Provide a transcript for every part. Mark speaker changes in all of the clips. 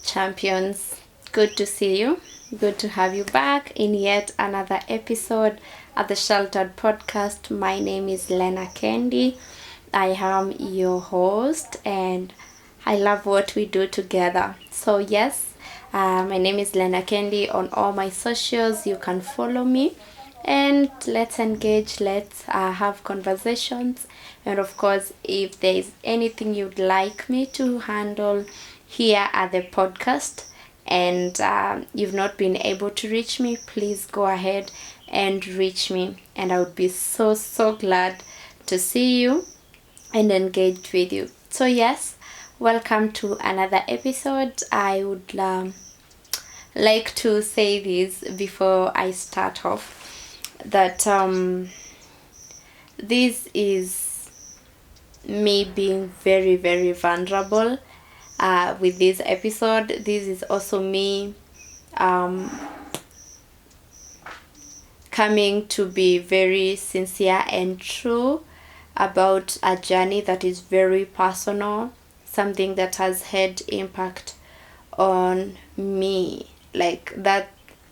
Speaker 1: champions. Good to see you. Good to have you back in yet another episode at the Sheltered Podcast. My name is Lena Candy. I am your host and I love what we do together. So, yes, my name is Lena Candy. On all my socials, you can follow me and let's engage, let's have conversations. And of course, if there is anything you'd like me to handle here at the podcast and you've not been able to reach me, please go ahead and reach me, and I would be so glad to see you and engage with you. So yes, welcome to another episode. I would like to say this before I start off, that this is me being very vulnerable with this episode. This is also me coming to be very sincere and true about a journey that is very personal, something that has had impact on me. Like that,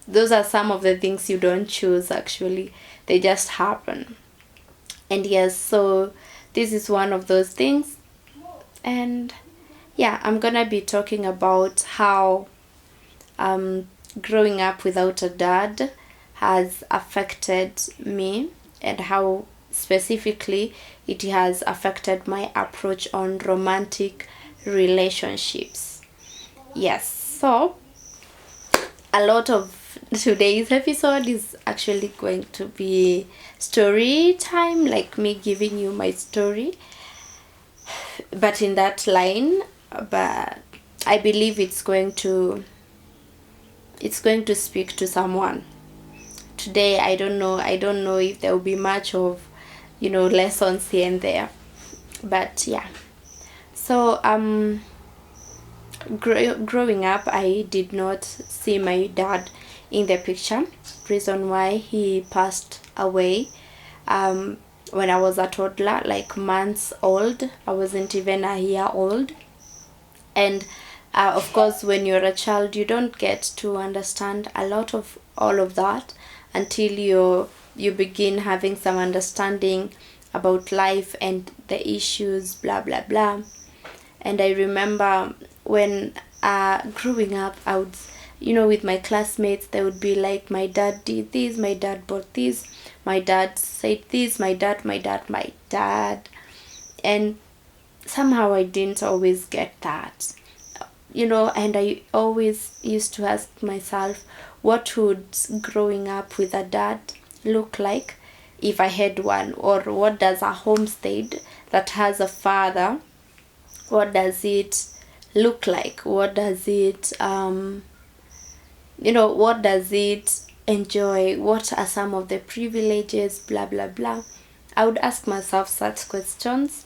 Speaker 1: those are some of the things you don't choose, actually, they just happen. And yes, so this is one of those things. And yeah, I'm gonna be talking about how growing up without a dad has affected me, and how specifically it has affected my approach on romantic relationships. Yes, so a lot of today's episode is actually going to be story time, like me giving you my story, but in that line. But I believe it's going to speak to someone today. I don't know if there will be much of lessons here and there, but yeah. So growing up, I did not see my dad in the picture. Reason why: he passed away when I was a toddler, like months old. I wasn't even a year old. And of course, when you're a child, you don't get to understand a lot of all of that until you begin having some understanding about life and the issues, blah blah blah. And I remember when growing up, I would, with my classmates, they would be like, my dad did this, my dad bought this, my dad said this, my dad. And somehow I didn't always get that, and I always used to ask myself, what would growing up with a dad look like if I had one? Or what does a homestead that has a father, what does it look like? What does it what does it enjoy? What are some of the privileges, blah blah blah? I would ask myself such questions.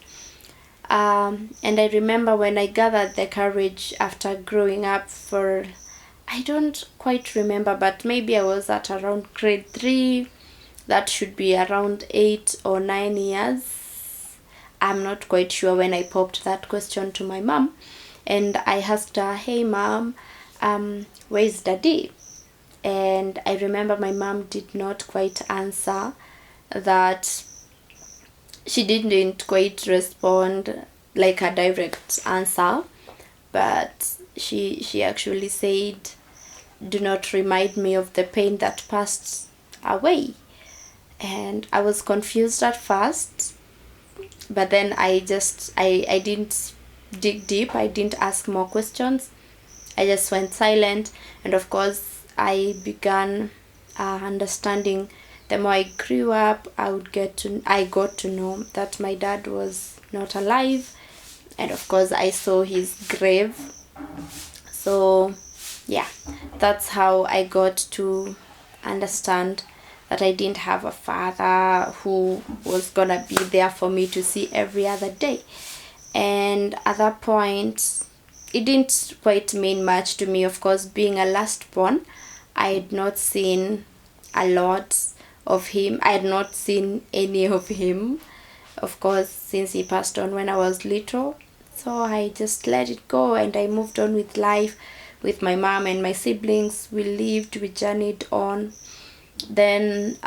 Speaker 1: And I remember when I gathered the courage after growing up for, I don't quite remember, but maybe I was at around grade 3. That should be around 8 or 9 years. I'm not quite sure, when I popped that question to my mom. And I asked her, hey mom, where's daddy? And I remember my mom did not quite answer that. She didn't quite respond like a direct answer, but she actually said, do not remind me of the pain that passed away. And I was confused at first, but then I didn't dig deep. I didn't ask more questions. I just went silent. And of course, I began understanding. The more I grew up, I got to know that my dad was not alive. And of course, I saw his grave. So yeah, that's how I got to understand that I didn't have a father who was gonna be there for me to see every other day. And at that point, it didn't quite mean much to me. Of course, being a last born, I had not seen a lot of him. I had not seen any of him, of course, since he passed on when I was little. So I just let it go and I moved on with life, with my mom and my siblings. We lived, we journeyed on. Then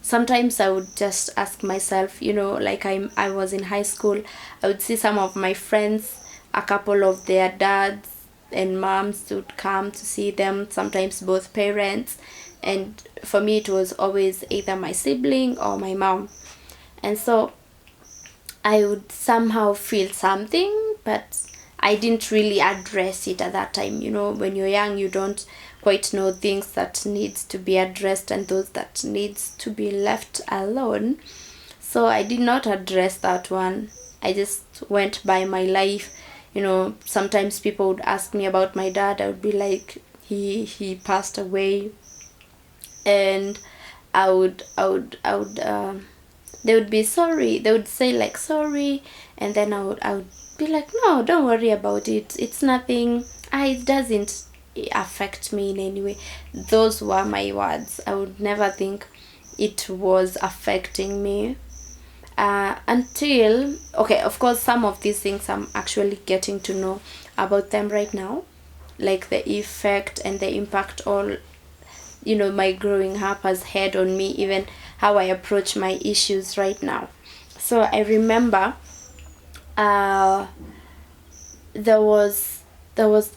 Speaker 1: sometimes I would just ask myself, like I was in high school, I would see some of my friends, a couple of their dads and moms would come to see them, sometimes both parents, and for me it was always either my sibling or my mom. And so I would somehow feel something, but I didn't really address it at that time. When you're young, you don't quite know things that needs to be addressed and those that needs to be left alone. So I did not address that one. I just went by my life. Sometimes people would ask me about my dad. I would be like, he passed away, and they would be sorry. They would say like sorry, and then I would be like, no, don't worry about it. It's nothing. It doesn't affect me in any way. Those were my words. I would never think it was affecting me. Until, okay, of course, some of these things I'm actually getting to know about them right now, like the effect and the impact all my growing up has had on me, even how I approach my issues right now. So I remember there was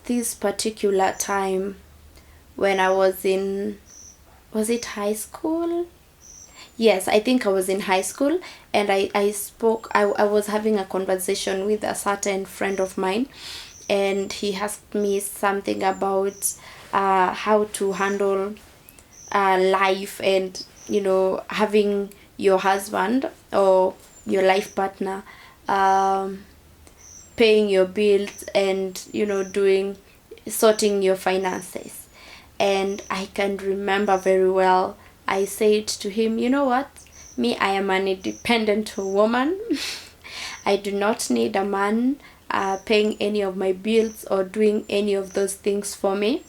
Speaker 1: this particular time when I was it high school? Yes, I think I was in high school, and I was having a conversation with a certain friend of mine, and he asked me something about how to handle life, and having your husband or your life partner paying your bills, and sorting your finances. And I can remember very well, I said to him, you know what, me, I am an independent woman. I do not need a man paying any of my bills or doing any of those things for me.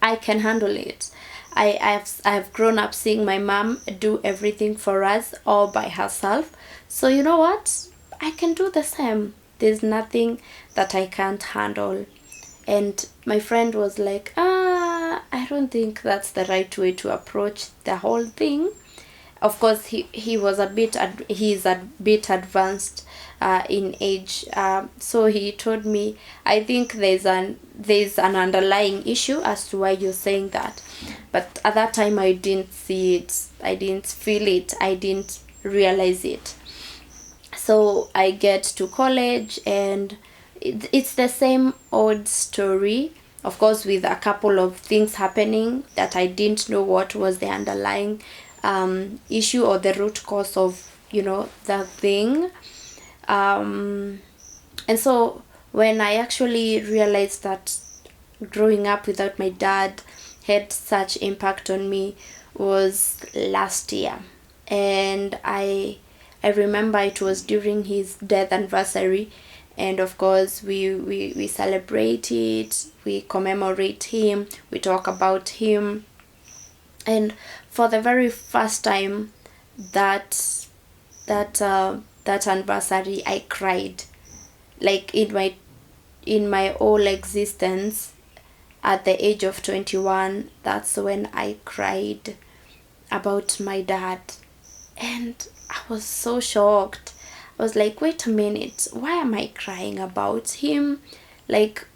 Speaker 1: I can handle it. I've grown up seeing my mom do everything for us all by herself. So you know what? I can do the same. There's nothing that I can't handle. And my friend was like, I don't think that's the right way to approach the whole thing. Of course, he was he's a bit advanced in age, so he told me, I think there's an underlying issue as to why you're saying that. But at that time I didn't see it, I didn't feel it, I didn't realize it. So I get to college, and it's the same old story, of course, with a couple of things happening that I didn't know what was the underlying issue or the root cause of the thing. And so when I actually realized that growing up without my dad had such impact on me was last year. And I remember it was during his death anniversary, and of course we celebrate it, we commemorate him, we talk about him. And for the very first time that anniversary, I cried. Like in my whole existence, at the age of 21, that's when I cried about my dad. And I was so shocked. I was like, wait a minute, why am I crying about him? Like,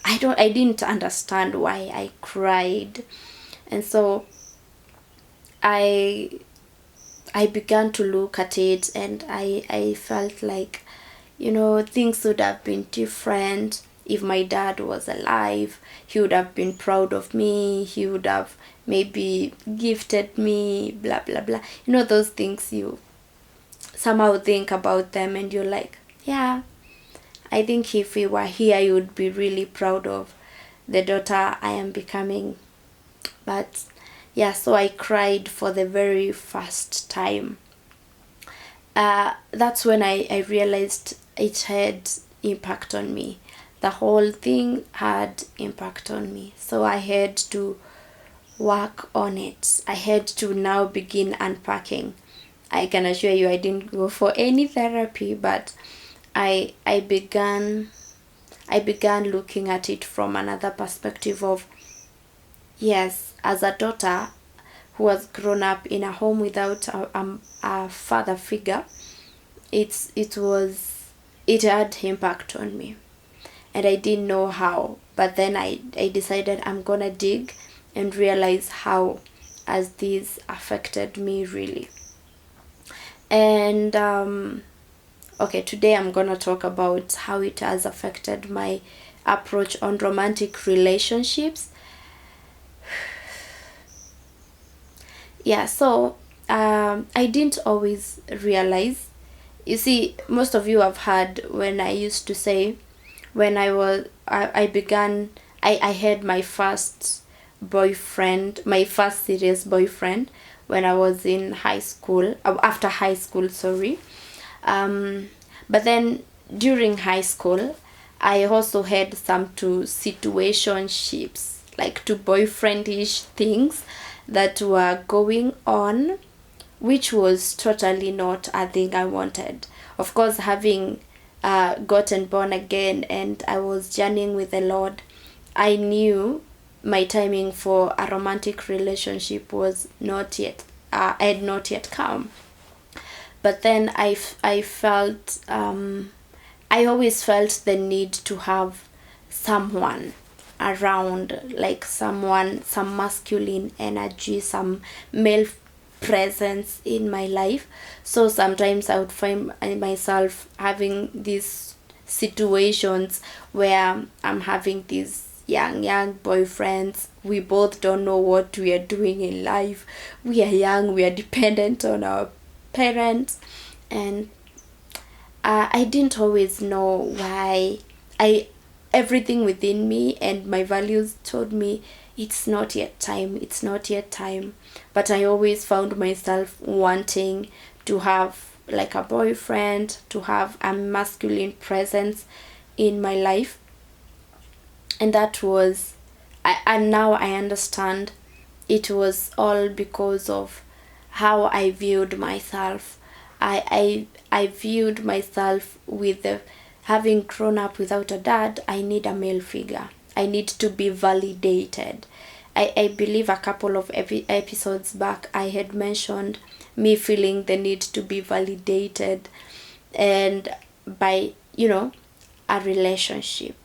Speaker 1: I didn't understand why I cried. And so I began to look at it, and I felt like, things would have been different if my dad was alive. He would have been proud of me, he would have maybe gifted me, blah blah blah. Those things you somehow think about them, and you're like, yeah, I think if he were here, you would be really proud of the daughter I am becoming. But yeah, so I cried for the very first time. That's when I realized it had impact on me. The whole thing had impact on me. So I had to work on it. I had to now begin unpacking. I can assure you I didn't go for any therapy, but I began I began looking at it from another perspective of, yes, as a daughter who was grown up in a home without a father figure, it had impact on me, and I didn't know how. But then I decided I'm gonna dig and realize how as this affected me really. And okay, today I'm gonna talk about how it has affected my approach on romantic relationships. Yeah, so I didn't always realize. You see, most of you have heard when I used to say, when I had my first boyfriend, my first serious boyfriend, when I was in high school, after high school, sorry. But then during high school, I also had some two situationships, like two boyfriendish things that were going on, which was totally not a thing I wanted. Of course, having gotten born again and I was journeying with the Lord, I knew my timing for a romantic relationship was not yet, had not yet come. But then I felt, I always felt the need to have someone around, like someone, some masculine energy, some male presence in my life. So sometimes I would find myself having these situations where I'm having these young boyfriends. We both don't know what we are doing in life. We are young, we are dependent on our parents, and I didn't always know why. I Everything within me and my values told me it's not yet time, it's not yet time. But I always found myself wanting to have like a boyfriend, to have a masculine presence in my life. And that was, and now I understand, it was all because of how I viewed myself. I viewed myself with the, having grown up without a dad, I need a male figure. I need to be validated. I believe a couple of episodes back I had mentioned me feeling the need to be validated, and by, a relationship.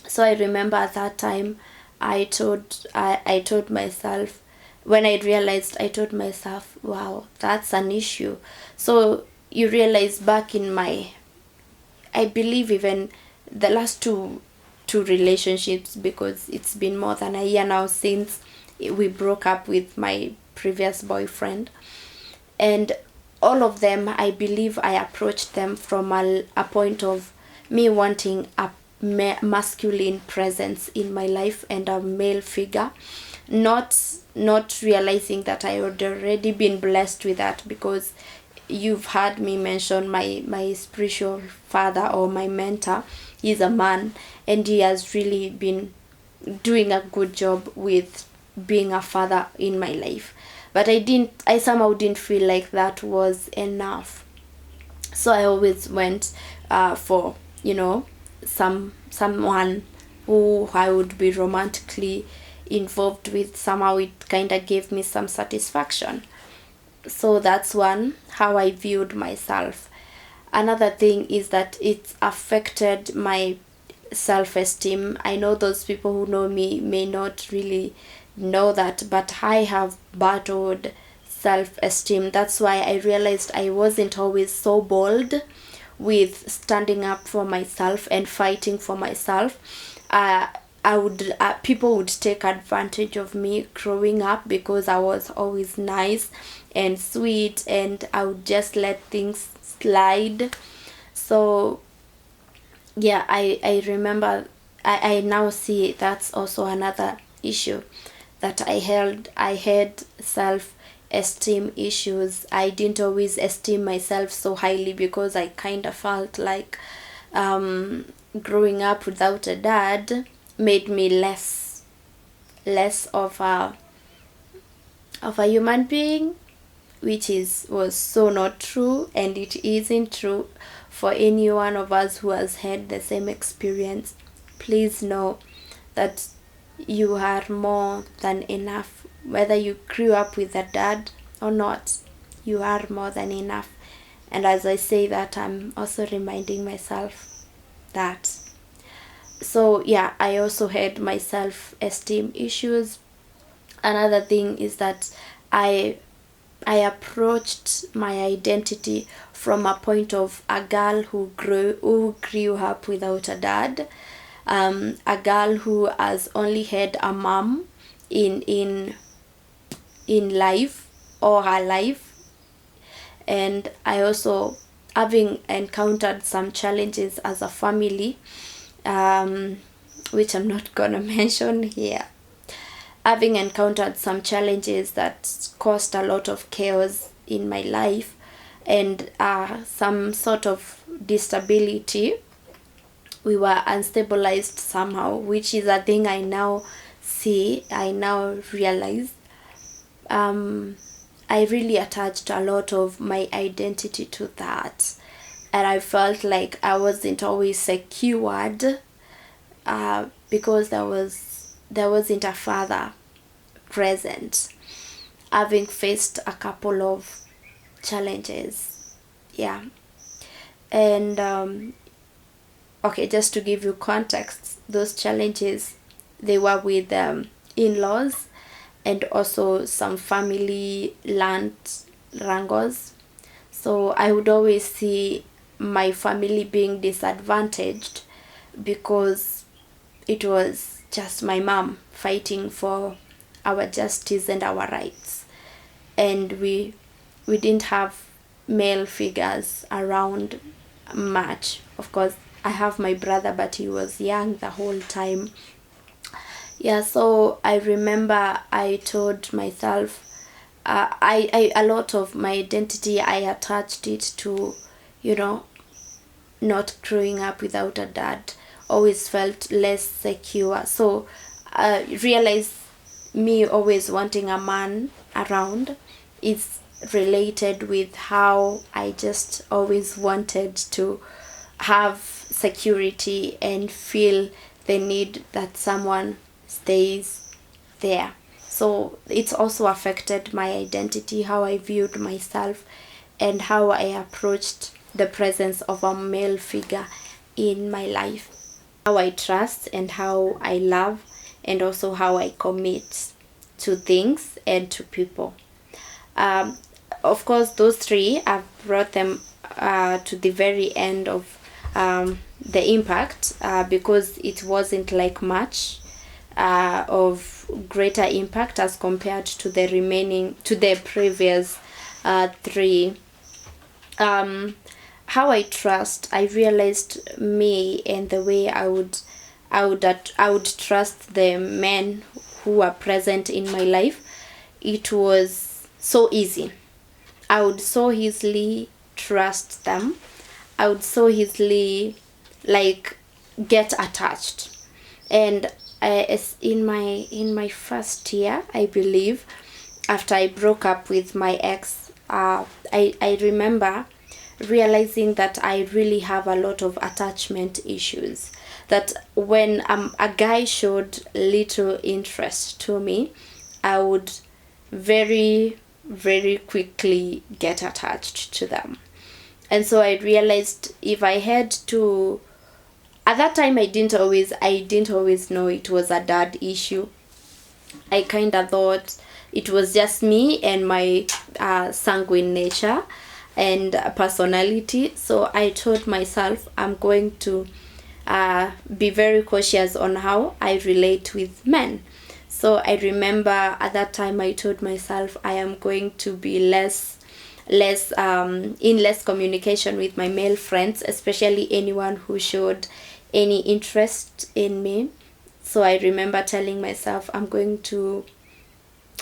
Speaker 1: So I remember at that time I told myself, when I realized, I told myself, wow, that's an issue. So you realize, back in my, I believe even the last two relationships, because it's been more than a year now since we broke up with my previous boyfriend, and all of them, I believe I approached them from a point of me wanting a masculine presence in my life and a male figure, not realizing that I had already been blessed with that, because you've heard me mention my spiritual father or my mentor. He's a man, and he has really been doing a good job with being a father in my life. But I somehow didn't feel like that was enough. So I always went for, someone who I would be romantically involved with. Somehow it kind of gave me some satisfaction. So that's one, how I viewed myself. Another thing is that it affected my self-esteem. I know those people who know me may not really know that, but I have battled self-esteem. That's why I realized I wasn't always so bold with standing up for myself and fighting for myself. I would people would take advantage of me growing up because I was always nice and sweet, and I would just let things slide. So yeah, I remember, I now see that's also another issue that I had self esteem issues. I didn't always esteem myself so highly because I kind of felt like growing up without a dad made me less of a human being, which was so not true, and it isn't true for any one of us who has had the same experience, please know that you are more than enough. Whether you grew up with a dad or not, you are more than enough. And as I say that, I'm also reminding myself that. So yeah, I also had my self-esteem issues. Another thing is that I approached my identity from a point of a girl who grew up without a dad, a girl who has only had a mom in life, or her life. And I also, having encountered some challenges as a family, which I'm not gonna mention here, having encountered some challenges that caused a lot of chaos in my life, and some sort of disability. We were unstabilized somehow, which is a thing I now see, I now realize. I really attached a lot of my identity to that, and I felt like I wasn't always secured, because there wasn't a father present, having faced a couple of challenges. Yeah. And okay, just to give you context, those challenges, they were with in-laws, and also some family land wrangles. So I would always see my family being disadvantaged because it was just my mom fighting for our justice and our rights, and we didn't have male figures around much. Of course, I have my brother, but he was young the whole time. Yeah, so I remember I told myself, a lot of my identity, I attached it to, not growing up without a dad. Always felt less secure. So I realized me always wanting a man around is related with how I just always wanted to have security and feel the need that someone stays there. So it's also affected my identity, how I viewed myself, and how I approached the presence of a male figure in my life. How I trust and how I love, and also how I commit to things and to people. Of course, those three, I've brought them to the very end of the impact, because it wasn't like much of greater impact as compared to the previous three. How I trust, I realized me and the way I would trust the men who are present in my life. It was so easy. I would so easily trust them. I would so easily get attached. And in my first year, I believe, after I broke up with my ex, I remember realizing that I really have a lot of attachment issues. That when a guy showed little interest to me, I would very, very quickly get attached to them. And so I realized if I had to, at that time I didn't always know it was a dad issue. I kind of thought it was just me and my sanguine nature and personality. So I told myself I'm going to be very cautious on how I relate with men. So I remember at that time I told myself I am going to be less communication with my male friends, especially anyone who showed any interest in me. So I remember telling myself I am going to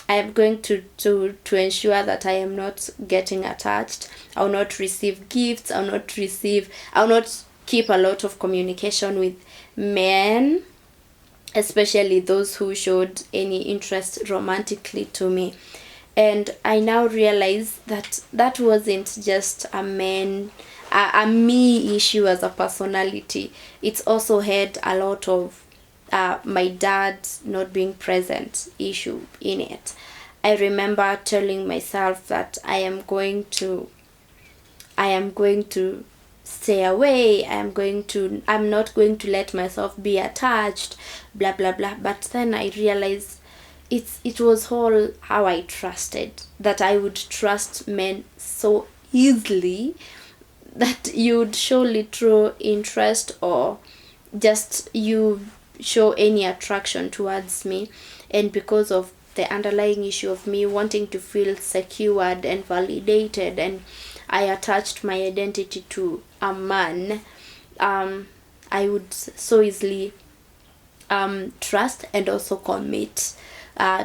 Speaker 1: ensure that I am not getting attached. I will not receive gifts. I will not keep a lot of communication with men, especially those who showed any interest romantically to me. And I now realize that wasn't just a a me issue as a personality. It's also had a lot of my dad not being present issue in it. I remember telling myself that I am going to stay away. I'm not going to let myself be attached, blah blah blah. But then I realized it was all how I trusted, that I would trust men so easily that you would surely throw interest, or just you show any attraction towards me. And because of the underlying issue of me wanting to feel secured and validated, and I attached my identity to a man, I would so easily trust and also commit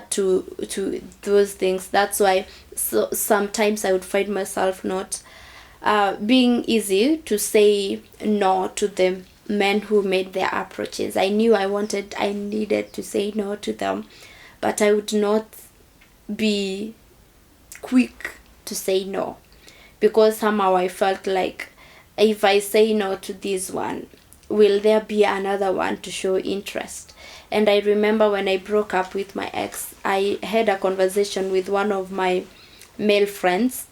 Speaker 1: to those things. That's why sometimes I would find myself not being easy to say no to the men who made their approaches. I knew I needed to say no to them, but I would not be quick to say no, because somehow I felt like, if I say no to this one, will there be another one to show interest? And I remember when I broke up with my ex, I had a conversation with one of my male friends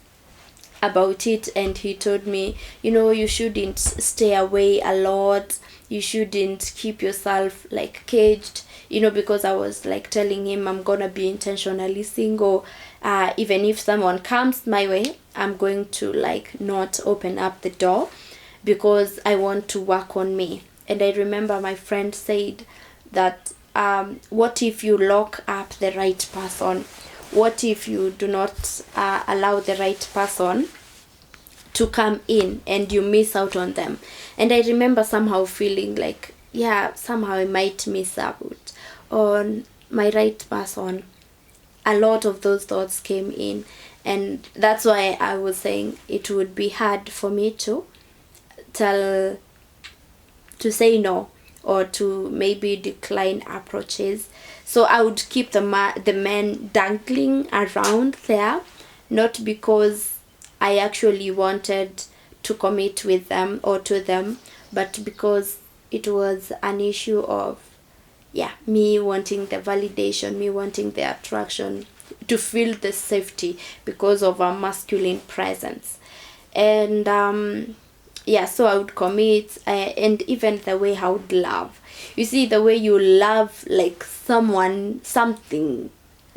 Speaker 1: about it, and he told me, you shouldn't stay away a lot, you shouldn't keep yourself like caged, because I was like telling him I'm gonna be intentionally single. Even if someone comes my way, I'm going to like not open up the door, because I want to work on me. And I remember my friend said that what if you lock up the right person? What if you do not allow the right person to come in and you miss out on them? And I remember somehow feeling like, yeah, somehow I might miss out on my right person. A lot of those thoughts came in, and that's why I was saying it would be hard for me to say no, or to maybe decline approaches. So I would keep the men dangling around there, not because I actually wanted to commit with them or to them, but because it was an issue of me wanting the validation, me wanting the attraction, to feel the safety because of a masculine presence. And so I would commit, and even the way I would love. You see, the way you love like someone, something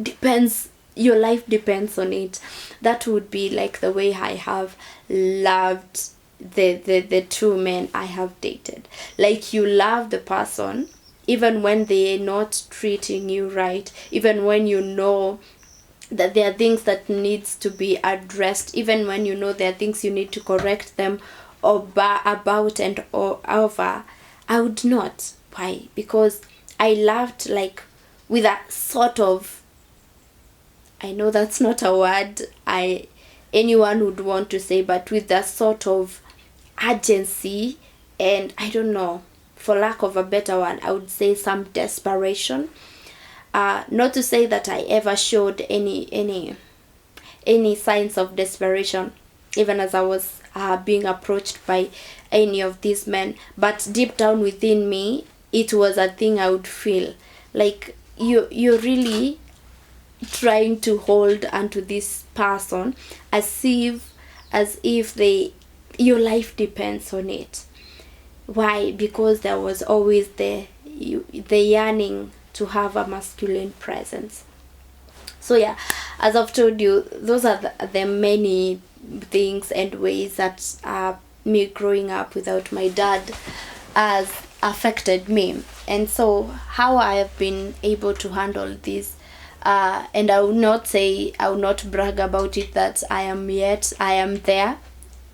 Speaker 1: depends, your life depends on it. That would be like the way I have loved the two men I have dated. Like, you love the person even when they're not treating you right, even when you know that there are things that needs to be addressed, even when you know there are things you need to correct them about and or over. I would not. Why? Because I loved, like, with a sort of, I know that's not a word anyone would want to say, but with that sort of urgency, and I don't know, for lack of a better one, I would say some desperation. Not to say that I ever showed any signs of desperation, even as I was being approached by any of these men, but deep down within me, it was a thing I would feel like you're really trying to hold onto this person as if your life depends on it. Why? Because there was always the yearning to have a masculine presence. So yeah, as I've told you, those are the many things and ways that me growing up without my dad has affected me. And so how I have been able to handle this, and I will not brag about it that I am there.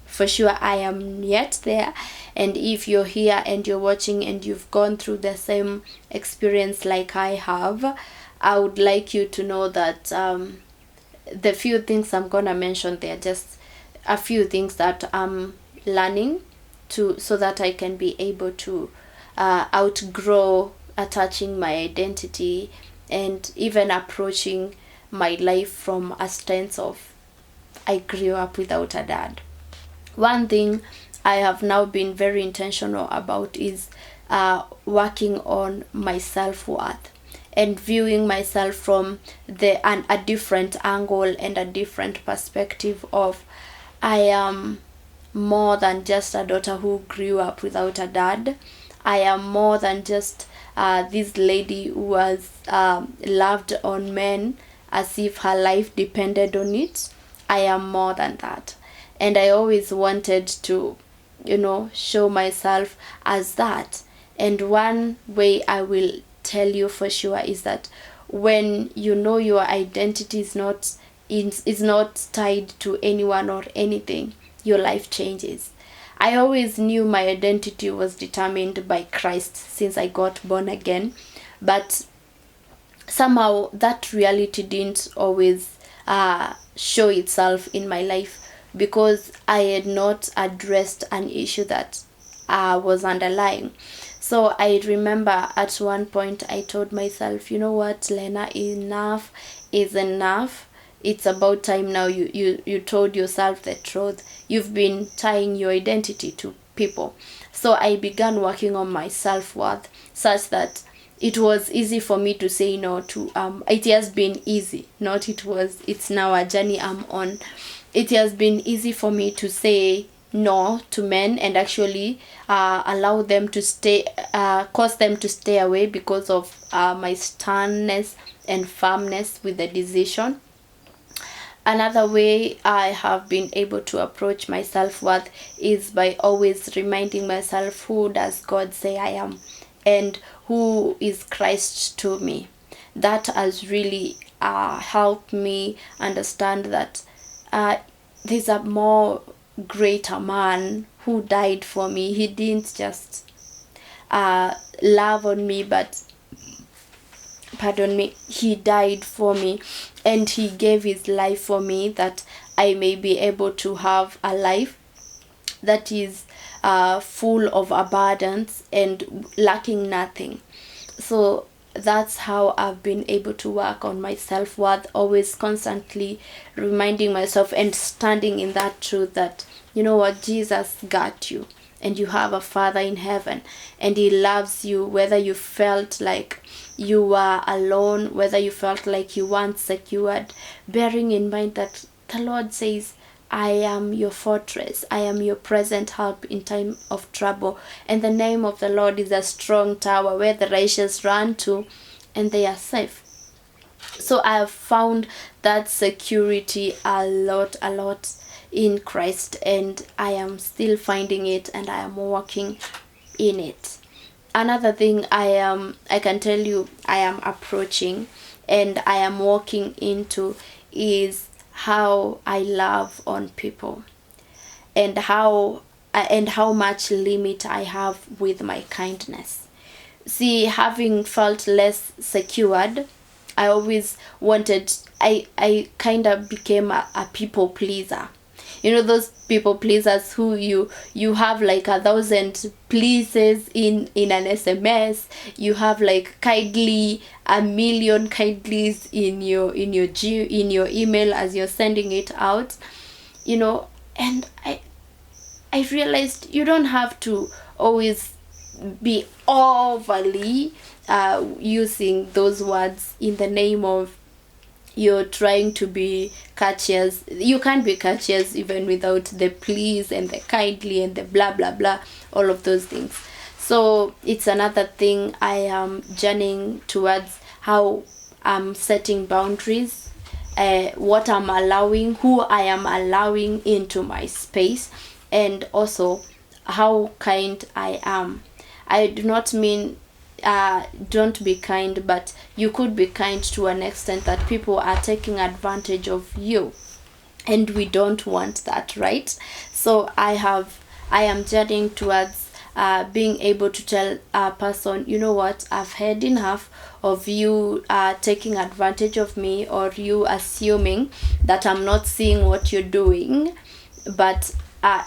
Speaker 1: For sure, I am yet there. And if you're here and you're watching and you've gone through the same experience like I have, I would like you to know that the few things I'm gonna mention, they're just a few things that I'm learning so that I can be able to outgrow attaching my identity and even approaching my life from a stance of I grew up without a dad. One thing I have now been very intentional about is working on my self-worth and viewing myself from a different angle and a different perspective of I am more than just a daughter who grew up without a dad. I am more than just this lady who was loved on men as if her life depended on it. I am more than that. And I always wanted to, show myself as that. And one way I will tell you for sure is that when you know your identity is not tied to anyone or anything, your life changes. I always knew my identity was determined by Christ since I got born again, but somehow that reality didn't always show itself in my life because I had not addressed an issue that was underlying. So I remember at one point I told myself, you know what, Lena, enough is enough. It's about time now you told yourself the truth. You've been tying your identity to people. So I began working on my self-worth such that it was easy for me to say no to it has been easy, not it was, it's now a journey I'm on. It has been easy for me to say no to men and actually allow them to stay, cause them to stay away because of my sternness and firmness with the decision. Another way I have been able to approach my self-worth is by always reminding myself, who does God say I am and who is Christ to me. That has really helped me understand that there's a more greater man who died for me. He didn't just love on me, but he died for me, and he gave his life for me that I may be able to have a life that is full of abundance and lacking nothing. So that's how I've been able to work on my self-worth, always constantly reminding myself and standing in that truth that, you know what, Jesus got you and you have a Father in heaven and he loves you, whether you felt like you were alone, whether you felt like you weren't secured, bearing in mind that the Lord says, I am your fortress, I am your present help in time of trouble, and the name of the Lord is a strong tower where the righteous run to and they are safe. So I have found that security a lot in Christ, and I am still finding it and I am working in it. Another thing I can tell you I am approaching and I am walking into is how I love on people and how much limit I have with my kindness. See, having felt less secured, I always wanted, I kind of became a people pleaser. You know, those people pleasers who you have like 1,000 pleases in an SMS. You have like kindly 1,000,000 kindlies in your email as you're sending it out. And I realized you don't have to always be overly using those words in the name of you're trying to be courteous. You can't be courteous even without the please and the kindly and the blah blah blah, all of those things. So it's another thing I am journeying towards, how I'm setting boundaries, what I'm allowing, who I am allowing into my space, and also how kind I am. I do not mean don't be kind, but you could be kind to an extent that people are taking advantage of you, and we don't want that, right? So I am journeying towards being able to tell a person, you know what, I've had enough of you taking advantage of me, or you assuming that I'm not seeing what you're doing, but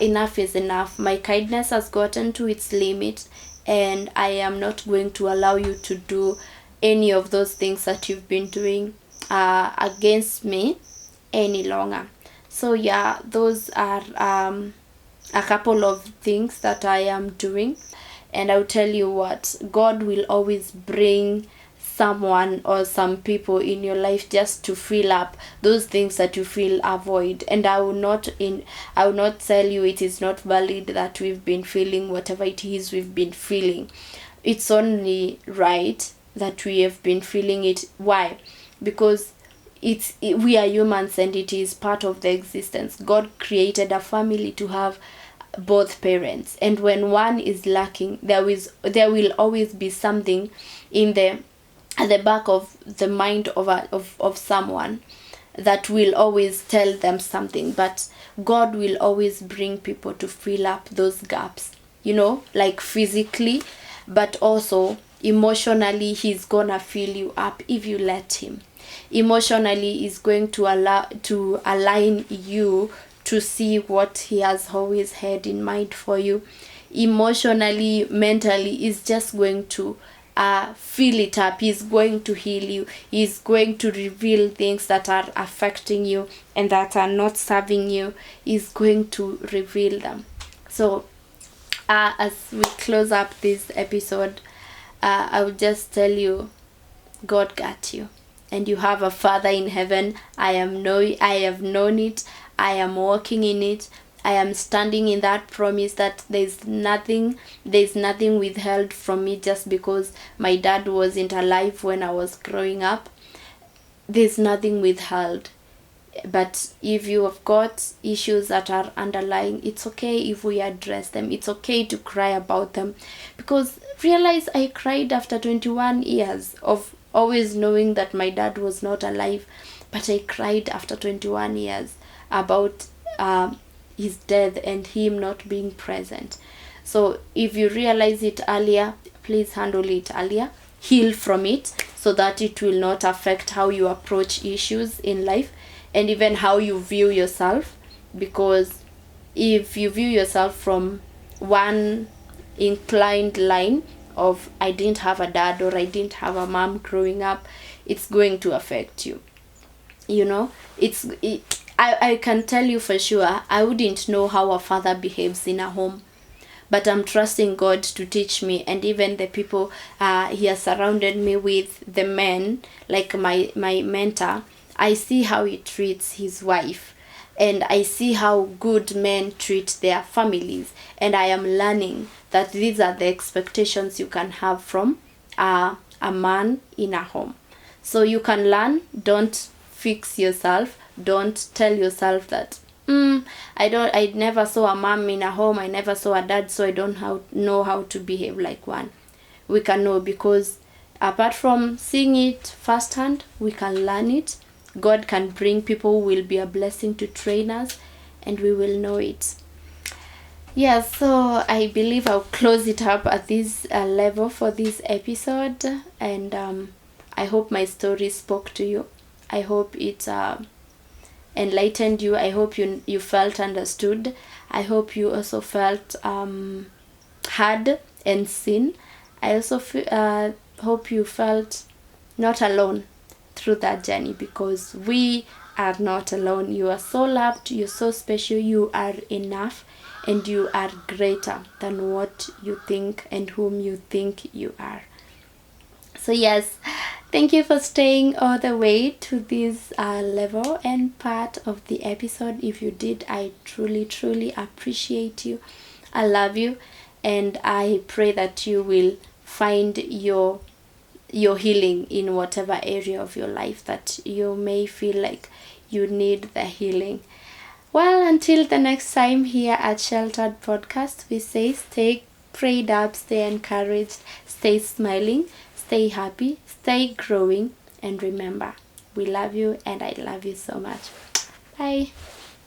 Speaker 1: enough is enough. My kindness has gotten to its limit, and I am not going to allow you to do any of those things that you've been doing against me any longer. So yeah, those are a couple of things that I am doing, and I'll tell you what, God will always bring someone or some people in your life just to fill up those things that you feel avoid. And I will not tell you it is not valid that we've been feeling whatever it is we've been feeling. It's only right that we have been feeling it. Why? Because we are humans, and it is part of the existence. God created a family to have both parents, and when one is lacking, there will always be something in at the back of the mind of someone that will always tell them something. But God will always bring people to fill up those gaps, like physically, but also emotionally. He's gonna fill you up if you let him. Emotionally is going to align you to see what he has always had in mind for you. Emotionally, mentally, is just going to fill it up. He's going to heal you. He's going to reveal things that are affecting you and that are not serving you. He's going to reveal them. So as we close up this episode, I will just tell you, God got you, and you have a Father in heaven. I have known it. I am walking in it. I am standing in that promise that there's nothing withheld from me just because my dad wasn't alive when I was growing up. There's nothing withheld. But if you have got issues that are underlying, it's okay if we address them. It's okay to cry about them. Because realize I cried after 21 years of always knowing that my dad was not alive. But I cried after 21 years about his death and him not being present. So if you realize it earlier, please handle it earlier. Heal from it so that it will not affect how you approach issues in life and even how you view yourself. Because if you view yourself from one inclined line of I didn't have a dad or I didn't have a mom growing up, it's going to affect you. I can tell you for sure, I wouldn't know how a father behaves in a home. But I'm trusting God to teach me, and even the people he has surrounded me with, the men, like my mentor, I see how he treats his wife. And I see how good men treat their families. And I am learning that these are the expectations you can have from a man in a home. So you can learn. Don't fix yourself. Don't tell yourself that I never saw a mom in a home, I never saw a dad, so I don't know how to behave like one. We can know, because apart from seeing it firsthand, we can learn it. God can bring people who will be a blessing to train us, and we will know it. Yeah, so I believe I'll close it up at this level for this episode, and I hope my story spoke to you. I hope it enlightened you. I hope you felt understood. I hope you also felt heard and seen. I also hope you felt not alone through that journey, because we are not alone. You are so loved, you're so special, you are enough, and you are greater than what you think and whom you think you are. So yes, thank you for staying all the way to this level and part of the episode. If you did, I truly appreciate you. I love you, and I pray that you will find your healing in whatever area of your life that you may feel like you need the healing. Well, until the next time here at Sheltered Podcast, we say stay prayed up, stay encouraged, stay smiling, stay happy, stay growing, and remember, we love you and I love you so much. Bye.